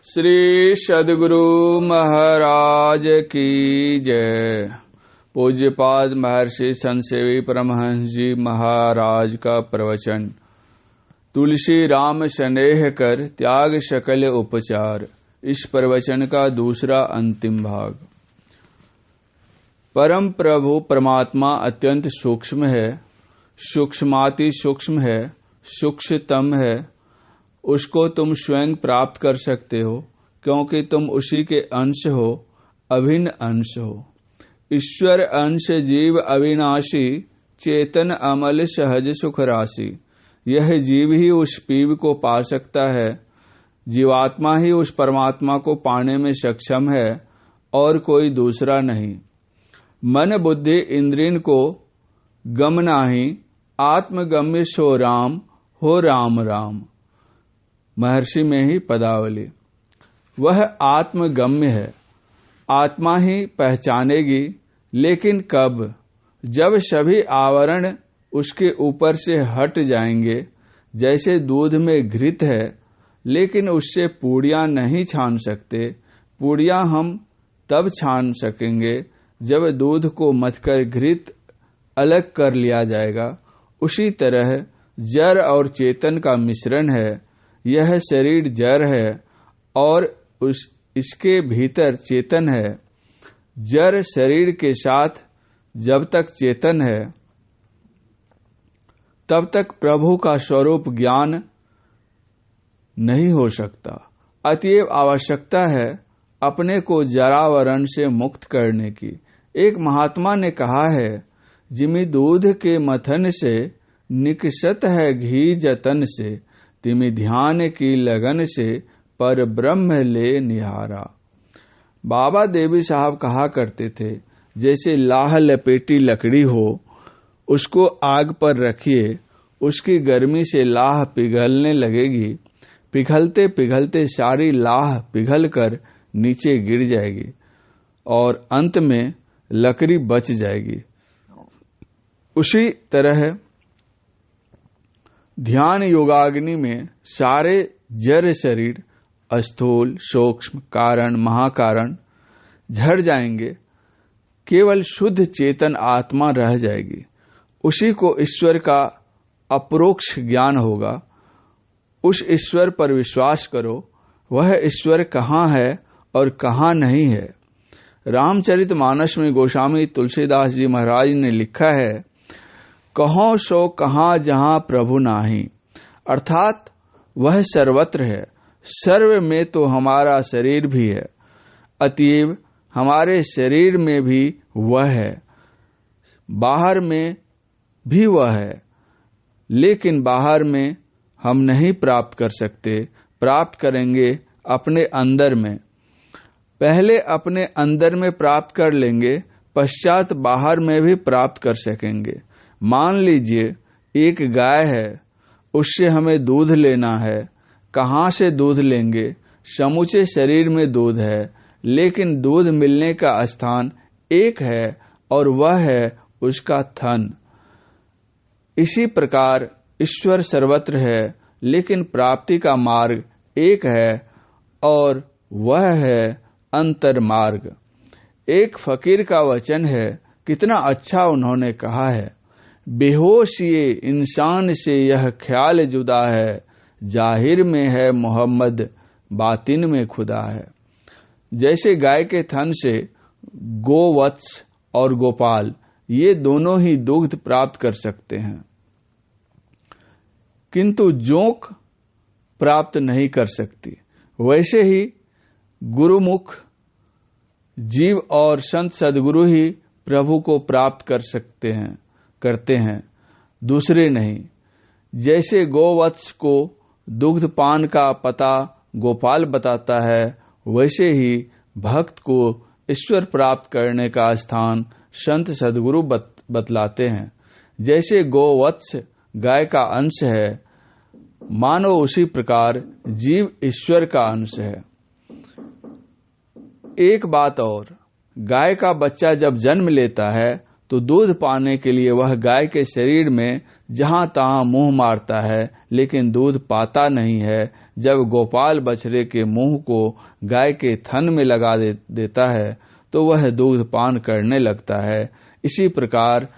श्री सद्गुरु महाराज की जय। पूज्यपाद महर्षि संत सेवी परमहंस जी महाराज का प्रवचन। तुलसी राम स्नेह कर त्याग सकल उपचार। इस प्रवचन का दूसरा अंतिम भाग। परम प्रभु परमात्मा अत्यंत सूक्ष्म है, सूक्ष्माति सूक्ष्म है, सूक्ष्मतम है। उसको तुम स्वयं प्राप्त कर सकते हो, क्योंकि तुम उसी के अंश हो, अभिन्न अंश हो। ईश्वर अंश जीव अविनाशी, चेतन अमल सहज सुख राशि। यह जीव ही उस पीव को पा सकता है, जीवात्मा ही उस परमात्मा को पाने में सक्षम है और कोई दूसरा नहीं। मन बुद्धि इंद्रियन को गम नाही, आत्मगम्य सो राम, हो राम राम। महर्षि में ही पदावली। वह आत्मगम्य है, आत्मा ही पहचानेगी, लेकिन कब? जब सभी आवरण उसके ऊपर से हट जाएंगे। जैसे दूध में घृत है, लेकिन उससे पूड़ियां नहीं छान सकते। पूड़ियां हम तब छान सकेंगे जब दूध को मथकर घृत अलग कर लिया जाएगा। उसी तरह जड़ और चेतन का मिश्रण है। यह शरीर जड़ है और इसके भीतर चेतन है। जड़ शरीर के साथ जब तक चेतन है, तब तक प्रभु का स्वरूप ज्ञान नहीं हो सकता। अतएव आवश्यकता है अपने को जरावरण से मुक्त करने की। एक महात्मा ने कहा है, जिमि दूध के मथन से निकसत है घी जतन से, तिमि ध्यान की लगन से पर ब्रह्म ले निहारा। बाबा देवी साहब कहा करते थे, जैसे लाह लपेटी लकड़ी हो, उसको आग पर रखिए, उसकी गर्मी से लाह पिघलने लगेगी। पिघलते पिघलते सारी लाह पिघल कर नीचे गिर जाएगी और अंत में लकड़ी बच जाएगी। उसी तरह ध्यान योगाग्नि में सारे जड़ शरीर, स्थूल सूक्ष्म कारण महाकारण झड़ जाएंगे। केवल शुद्ध चेतन आत्मा रह जाएगी। उसी को ईश्वर का अपरोक्ष ज्ञान होगा। उस ईश्वर पर विश्वास करो। वह ईश्वर कहाँ है और कहाँ नहीं है। रामचरितमानस में गोस्वामी तुलसीदास जी महाराज ने लिखा है, कहो सो कहाँ जहाँ प्रभु नाही। अर्थात वह सर्वत्र है। सर्व में तो हमारा शरीर भी है। अतएव हमारे शरीर में भी वह है, बाहर में भी वह है, लेकिन बाहर में हम नहीं प्राप्त कर सकते। प्राप्त करेंगे अपने अंदर में। पहले अपने अंदर में प्राप्त कर लेंगे, पश्चात बाहर में भी प्राप्त कर सकेंगे। मान लीजिए एक गाय है, उससे हमें दूध लेना है। कहाँ से दूध लेंगे? समूचे शरीर में दूध है, लेकिन दूध मिलने का स्थान एक है और वह है उसका थन। इसी प्रकार ईश्वर सर्वत्र है, लेकिन प्राप्ति का मार्ग एक है और वह है अंतर मार्ग। एक फकीर का वचन है, कितना अच्छा उन्होंने कहा है, बेहोश ये इंसान से यह ख्याल जुदा है, जाहिर में है मोहम्मद, बातिन में खुदा है। जैसे गाय के थन से गोवत्स और गोपाल ये दोनों ही दुग्ध प्राप्त कर सकते हैं, किंतु जोंक प्राप्त नहीं कर सकती। वैसे ही गुरुमुख जीव और संत सद्गुरु ही प्रभु को प्राप्त करते हैं, दूसरे नहीं। जैसे गोवत्स को दुग्ध पान का पता गोपाल बताता है, वैसे ही भक्त को ईश्वर प्राप्त करने का स्थान संत सद्गुरु बतलाते हैं। जैसे गोवत्स गाय का अंश है, मानो उसी प्रकार जीव ईश्वर का अंश है। एक बात और, गाय का बच्चा जब जन्म लेता है तो दूध पाने के लिए वह गाय के शरीर में जहां तहां मुंह मारता है, लेकिन दूध पाता नहीं है। जब गोपाल बछड़े के मुंह को गाय के थन में लगा देता है तो वह दूध पान करने लगता है। इसी प्रकार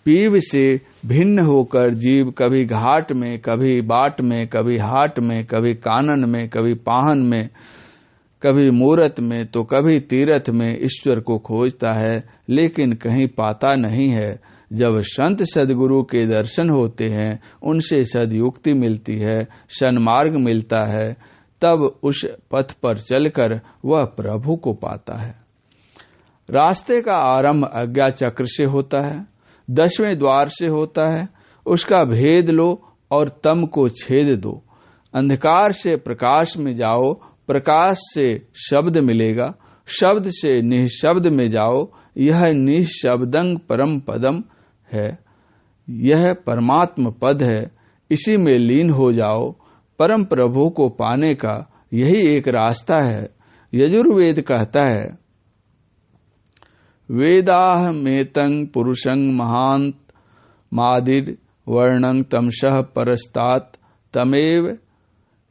पीव से भिन्न होकर जीव कभी घाट में, कभी बाट में, कभी हाट में, कभी कानन में, कभी पाहन में, कभी मूरत में तो कभी तीरथ में ईश्वर को खोजता है, लेकिन कहीं पाता नहीं है। जब संत सद्गुरु के दर्शन होते हैं, उनसे सद्युक्ति मिलती है, सन्मार्ग मिलता है, तब उस पथ पर चलकर वह प्रभु को पाता है। रास्ते का आरंभ अज्ञा चक्र से होता है, 10वें द्वार से होता है। उसका भेद लो और तम को छेद दो। अंधकार से प्रकाश में जाओ, प्रकाश से शब्द मिलेगा, शब्द से निःशब्द में जाओ। यह निःशब्दं परम पदम है, यह परमात्म पद है। इसी में लीन हो जाओ। परम प्रभु को पाने का यही एक रास्ता है। यजुर्वेद कहता है, वेदाह मेतं पुरुषं महांत मादिर वर्णं तमसः परस्तात तमेव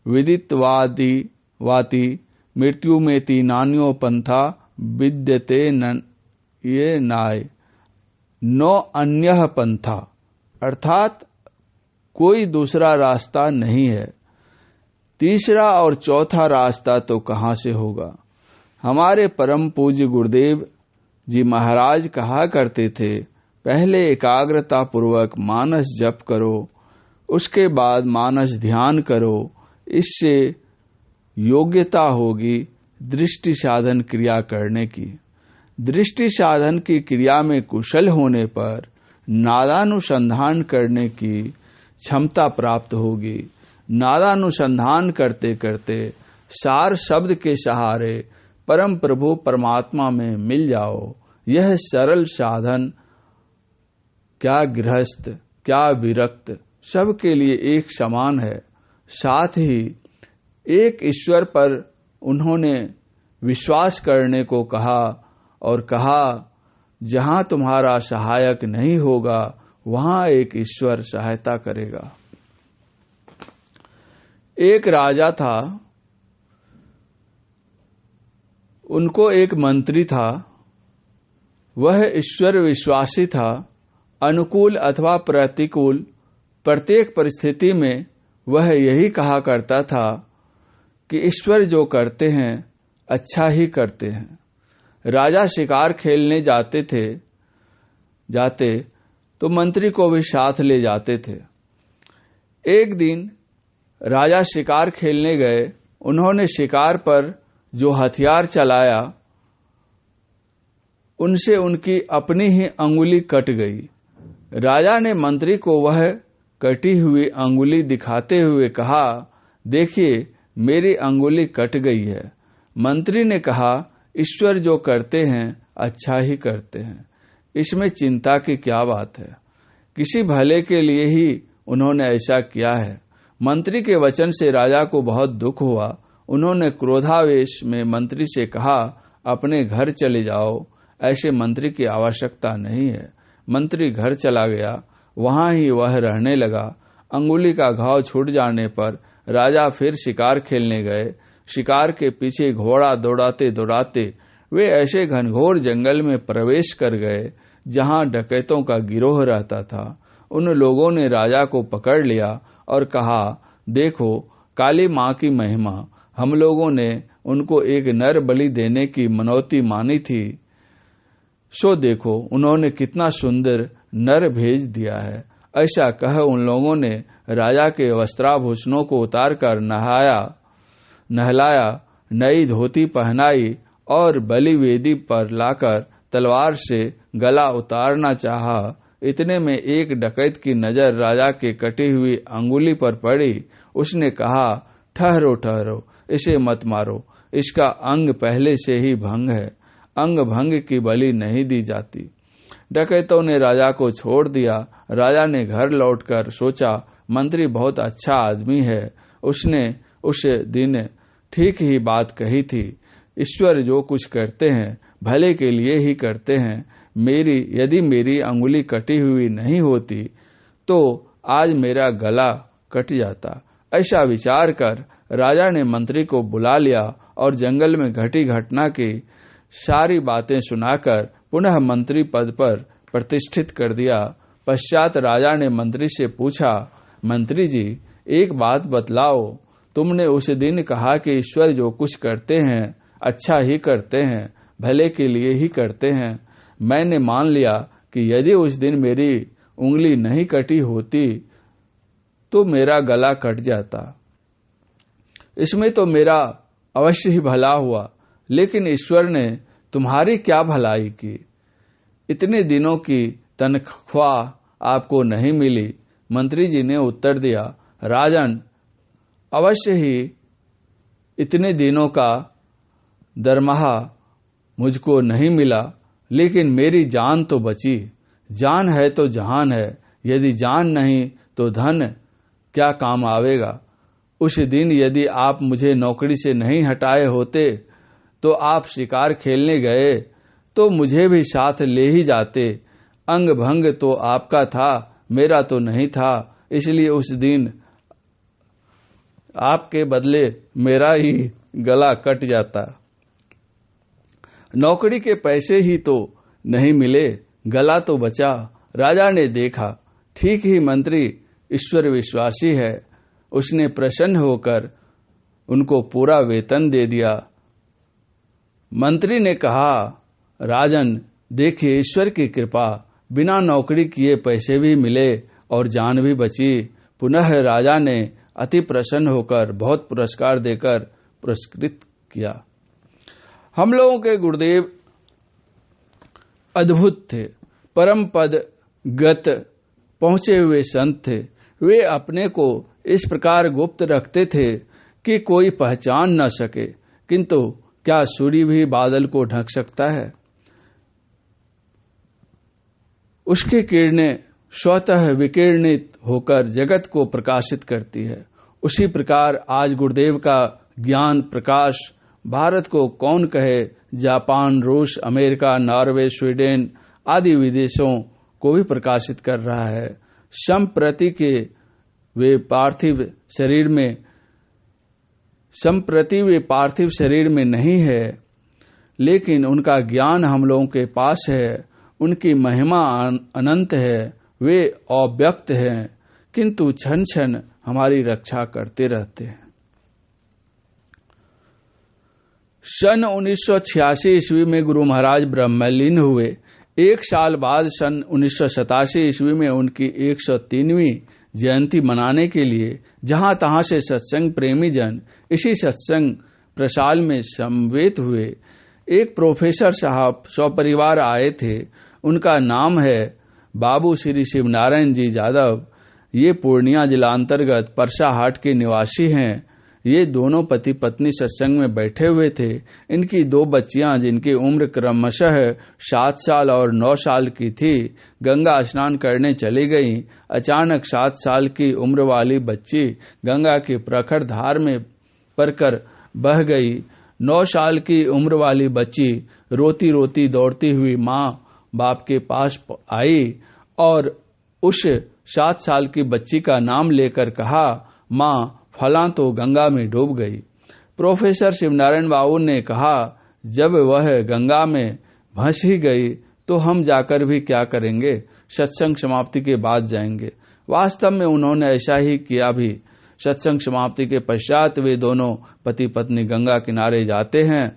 विदित्वादि वाति मृत्युमेति नान्यो पंथा विद्यते न ये नाय नो अन्यः पंथा। अर्थात कोई दूसरा रास्ता नहीं है, तीसरा और चौथा रास्ता तो कहाँ से होगा। हमारे परम पूज्य गुरुदेव जी महाराज कहा करते थे, पहले एकाग्रता पूर्वक मानस जप करो, उसके बाद मानस ध्यान करो। इससे योग्यता होगी दृष्टि साधन क्रिया करने की। दृष्टि साधन की क्रिया में कुशल होने पर नादानुसंधान करने की क्षमता प्राप्त होगी। नादानुसंधान करते करते सार शब्द के सहारे परम प्रभु परमात्मा में मिल जाओ। यह सरल साधन क्या गृहस्थ क्या विरक्त सबके लिए एक समान है। साथ ही एक ईश्वर पर उन्होंने विश्वास करने को कहा और कहा, जहां तुम्हारा सहायक नहीं होगा वहां एक ईश्वर सहायता करेगा। एक राजा था, उनको एक मंत्री था। वह ईश्वर विश्वासी था। अनुकूल अथवा प्रतिकूल प्रत्येक परिस्थिति में वह यही कहा करता था कि ईश्वर जो करते हैं अच्छा ही करते हैं। राजा शिकार खेलने जाते तो मंत्री को भी साथ ले जाते थे। एक दिन राजा शिकार खेलने गए। उन्होंने शिकार पर जो हथियार चलाया उनसे उनकी अपनी ही अंगुली कट गई। राजा ने मंत्री को वह कटी हुई अंगुली दिखाते हुए कहा, देखिए मेरी अंगुली कट गई है। मंत्री ने कहा, ईश्वर जो करते हैं अच्छा ही करते हैं, इसमें चिंता की क्या बात है। किसी भले के लिए ही उन्होंने ऐसा किया है। मंत्री के वचन से राजा को बहुत दुख हुआ। उन्होंने क्रोधावेश में मंत्री से कहा, अपने घर चले जाओ, ऐसे मंत्री की आवश्यकता नहीं है। मंत्री घर चला गया, वहां ही वह रहने लगा। अंगुली का घाव छूट जाने पर राजा फिर शिकार खेलने गए। शिकार के पीछे घोड़ा दौड़ाते दौड़ाते वे ऐसे घनघोर जंगल में प्रवेश कर गए जहां डकैतों का गिरोह रहता था। उन लोगों ने राजा को पकड़ लिया और कहा, देखो काली मां की महिमा, हम लोगों ने उनको एक नर बलि देने की मनौती मानी थी, सो देखो उन्होंने कितना सुंदर नर भेज दिया है। ऐसा कह उन लोगों ने राजा के वस्त्राभूषणों को उतारकर नहलाया, नई धोती पहनाई और बलि वेदी पर लाकर तलवार से गला उतारना चाहा। इतने में एक डकैत की नजर राजा के कटी हुई अंगुली पर पड़ी। उसने कहा, ठहरो ठहरो, इसे मत मारो, इसका अंग पहले से ही भंग है। अंग भंग की बलि नहीं दी जाती। डकैतों ने राजा को छोड़ दिया। राजा ने घर लौटकर सोचा, मंत्री बहुत अच्छा आदमी है, उसने उस दिन ठीक ही बात कही थी। ईश्वर जो कुछ करते हैं भले के लिए ही करते हैं। यदि मेरी अंगुली कटी हुई नहीं होती तो आज मेरा गला कट जाता। ऐसा विचार कर राजा ने मंत्री को बुला लिया और जंगल में घटी घटना की सारी बातें सुनाकर पुनः मंत्री पद पर प्रतिष्ठित कर दिया। पश्चात राजा ने मंत्री से पूछा, मंत्री जी, एक बात बतलाओ, तुमने उस दिन कहा कि ईश्वर जो कुछ करते हैं अच्छा ही करते हैं, भले के लिए ही करते हैं। मैंने मान लिया कि यदि उस दिन मेरी उंगली नहीं कटी होती तो मेरा गला कट जाता। इसमें तो मेरा अवश्य ही भला हुआ, लेकिन ईश्वर ने तुम्हारी क्या भलाई की? इतने दिनों की तनख्वाह आपको नहीं मिली। मंत्री जी ने उत्तर दिया, राजन, अवश्य ही इतने दिनों का दरमाहा मुझको नहीं मिला, लेकिन मेरी जान तो बची। जान है तो जहान है, यदि जान नहीं तो धन क्या काम आवेगा। उस दिन यदि आप मुझे नौकरी से नहीं हटाए होते तो आप शिकार खेलने गए तो मुझे भी साथ ले ही जाते। अंग भंग तो आपका था, मेरा तो नहीं था, इसलिए उस दिन आपके बदले मेरा ही गला कट जाता। नौकरी के पैसे ही तो नहीं मिले, गला तो बचा। राजा ने देखा ठीक ही मंत्री ईश्वर विश्वासी है। उसने प्रसन्न होकर उनको पूरा वेतन दे दिया। मंत्री ने कहा, राजन, देखिए ईश्वर की कृपा, बिना नौकरी किए पैसे भी मिले और जान भी बची। पुनः राजा ने अति प्रसन्न होकर बहुत पुरस्कार देकर पुरस्कृत किया। हम लोगों के गुरुदेव अद्भुत थे, परम पद गत पहुंचे हुए संत थे। वे अपने को इस प्रकार गुप्त रखते थे कि कोई पहचान न सके, किंतु क्या सूर्य भी बादल को ढक सकता है? उसकी किरणें स्वतः विकिरणित होकर जगत को प्रकाशित करती है। उसी प्रकार आज गुरुदेव का ज्ञान प्रकाश भारत को कौन कहे, जापान, रूस, अमेरिका, नॉर्वे, स्वीडन आदि विदेशों को भी प्रकाशित कर रहा है। संप्रति वे पार्थिव शरीर में नहीं है, लेकिन उनका ज्ञान हम लोगों के पास है। उनकी महिमा अनंत है। वे अव्यक्त हैं, किंतु क्षण क्षण हमारी रक्षा करते रहते हैं। सन 1986 ईस्वी में गुरु महाराज ब्रह्मलीन हुए। एक साल बाद सन 1987 ईस्वी में उनकी 103वीं जयंती मनाने के लिए जहां तहां से सत्संग प्रेमी जन इसी सत्संग प्रसाल में समवेत हुए। एक प्रोफेसर साहब सपरिवार आए थे। उनका नाम है बाबू श्री शिवनारायण जी यादव। ये पूर्णिया जिला अंतर्गत परसाहाट के निवासी हैं। ये दोनों पति पत्नी सत्संग में बैठे हुए थे। इनकी दो बच्चियां, जिनकी उम्र क्रमशः 7 साल और 9 साल की थी, गंगा स्नान करने चली गईं। अचानक 7 साल की उम्र वाली बच्ची गंगा की प्रखर धार में पड़कर बह गई। 9 साल की उम्र वाली बच्ची रोती रोती दौड़ती हुई माँ बाप के पास आई और उस 7 साल की बच्ची का नाम लेकर कहा, माँ फलां तो गंगा में डूब गई। प्रोफेसर शिवनारायण बाबू ने कहा, जब वह गंगा में फंस ही गई तो हम जाकर भी क्या करेंगे, सत्संग समाप्ति के बाद जाएंगे। वास्तव में उन्होंने ऐसा ही किया भी। सत्संग समाप्ति के पश्चात वे दोनों पति पत्नी गंगा किनारे जाते हैं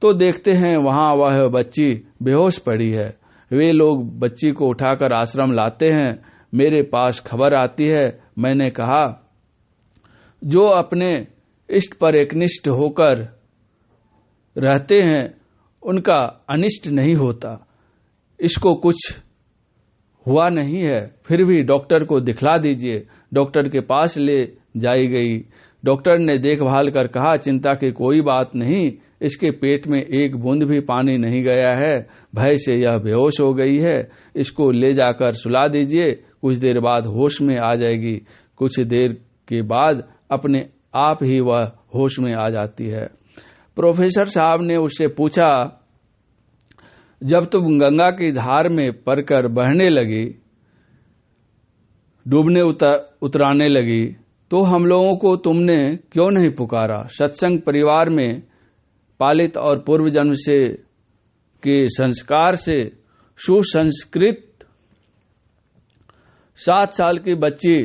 तो देखते हैं वहां वह बच्ची बेहोश पड़ी है। वे लोग बच्ची को उठाकर आश्रम लाते हैं। मेरे पास खबर आती है। मैंने कहा, जो अपने इष्ट पर एकनिष्ठ होकर रहते हैं उनका अनिष्ट नहीं होता। इसको कुछ हुआ नहीं है, फिर भी डॉक्टर को दिखला दीजिए। डॉक्टर के पास ले जाई गई। डॉक्टर ने देखभाल कर कहा, चिंता की कोई बात नहीं, इसके पेट में एक बूंद भी पानी नहीं गया है, भय से यह बेहोश हो गई है। इसको ले जाकर सुला दीजिए, कुछ देर बाद होश में आ जाएगी। कुछ देर के बाद अपने आप ही वह होश में आ जाती है। प्रोफेसर साहब ने उससे पूछा, जब तुम गंगा की धार में पड़कर बहने लगी, डूबने उतराने लगी, तो हम लोगों को तुमने क्यों नहीं पुकारा? सत्संग परिवार में पालित और पूर्व जन्म से के संस्कार से सुसंस्कृत 7 साल की बच्ची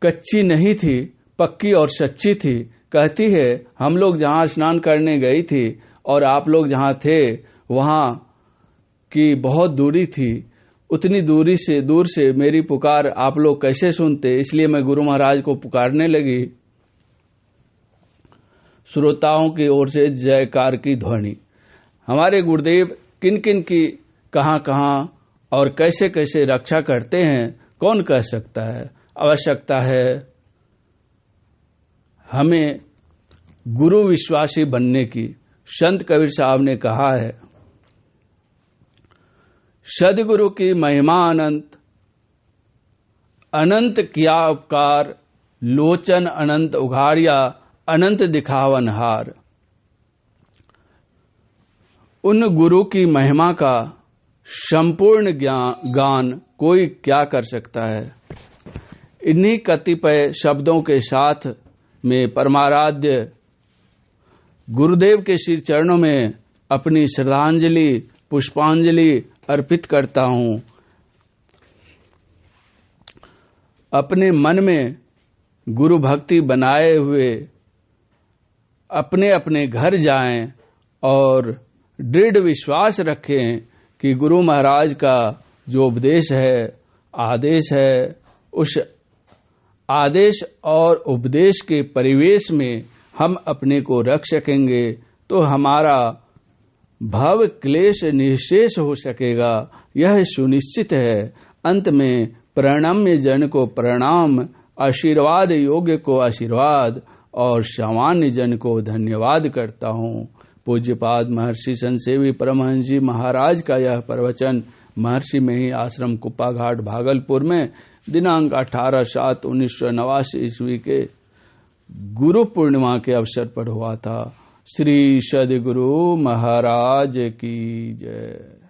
कच्ची नहीं थी, पक्की और सच्ची थी। कहती है हम लोग जहां स्नान करने गई थी और आप लोग जहां थे वहां की बहुत दूरी थी, उतनी दूर से मेरी पुकार आप लोग कैसे सुनते? इसलिए मैं गुरु महाराज को पुकारने लगी। श्रोताओं की ओर से जयकार की ध्वनि। हमारे गुरुदेव किन किन की कहां और कैसे कैसे रक्षा करते हैं कौन कह सकता है। आवश्यकता है हमें गुरु विश्वासी बनने की। संत कबीर साहब ने कहा है, सदगुरु की महिमा अनंत, अनंत किया उपकार, लोचन अनंत उघाड़िया, अनंत दिखावन हार। उन गुरु की महिमा का संपूर्ण गान कोई क्या कर सकता है। इन्हीं कतिपय शब्दों के साथ में परमाराध्य गुरुदेव के श्री चरणों में अपनी श्रद्धांजलि पुष्पांजलि अर्पित करता हूं। अपने मन में गुरु भक्ति बनाए हुए अपने अपने घर जाएं और दृढ़ विश्वास रखें कि गुरु महाराज का जो उपदेश है, आदेश है, उस आदेश और उपदेश के परिवेश में हम अपने को रख सकेंगे तो हमारा भव क्लेश निशेष हो सकेगा, यह सुनिश्चित है। अंत में प्रणम्य जन को प्रणाम, आशीर्वाद योग्य को आशीर्वाद और सामान्य जन को धन्यवाद करता हूँ। पूज्यपाद महर्षि संतसेवी परमहंस जी महाराज का यह प्रवचन महर्षि में ही आश्रम कुप्पा घाट भागलपुर में दिनांक 18/7/1989 ईस्वी के गुरु पूर्णिमा के अवसर पर हुआ था। श्री सद्गुरु महाराज की जय।